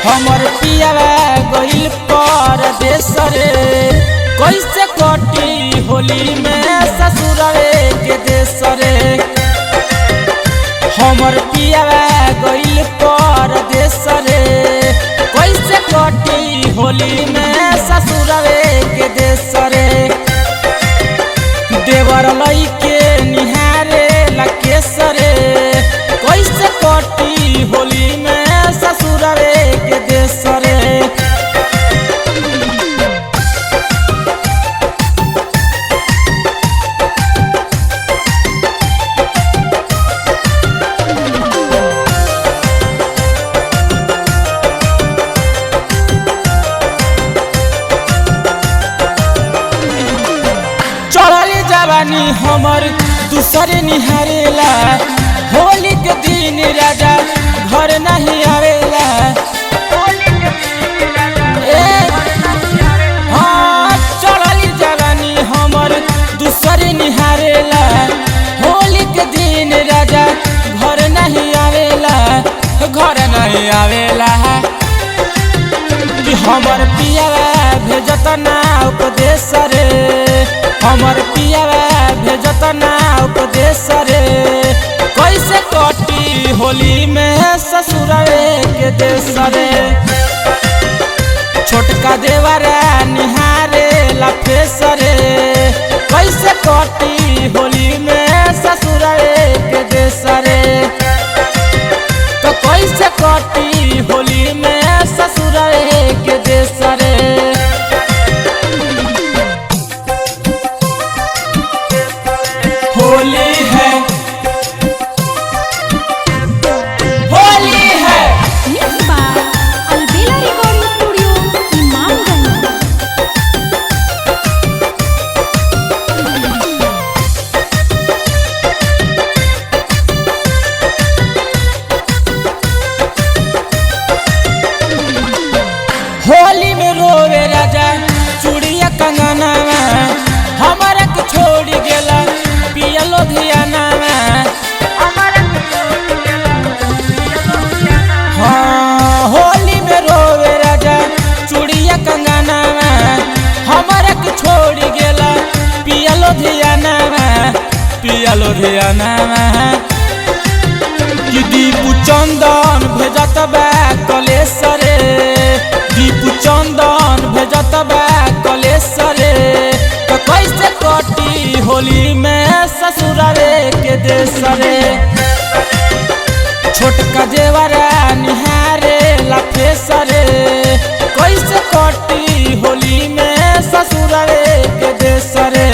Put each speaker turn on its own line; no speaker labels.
हमर पियावा गइल परदेस रे कैसे कटी होली में ससुरवे के देश रे। हमर पियावा गइल परदेस रे कैसे कटी होली में ससुरवे के देश रे। देवर लइके निहारे लकेश रे कैसे कटी होली में ससुरवे के देश रे। चढ़ली जवानी हमर दूसरे निहारेला होली के दिन राजा घर नहीं आवेला। हाँ चढ़ली जवानी हमर दूसरे निहारेला होली के दिन राजा घर नहीं आवेला। घर नहीं आवेला कि हमर पियावा भेजत ना उपदेश रे। हमर पियावा भेजत ना उपदेश रे कैसे कटी होली में ससुरवे के देश रे। छोटका देवरा निहारे लफेस रे कैसे कटी होली में ससुरवे के देश रे। तो कैसे कटी होली में ससुरवे के देश रे। होली है होली है।
अलबेला रिकॉर्डिंग स्टूडियो इमामगंज।
होली में रोवे राजा चूड़िया कंगना हमारा के छोड़ गेला पियलो धियाना। हाँ होली में रोवे राजा चूड़िया कंगना हमारा के छोड़ गेला पियलो धियाना। पियलो धियाना कि दीपू चंदन भेजत बा कलेश रे। दीपू चंदन भेजत बा कलेश रे तो कैसे कटी होली में ससुरवे के देश रे। छोटका देवरा निहारे लफेस रे कैसे कटी होली में ससुरवे के देश रे।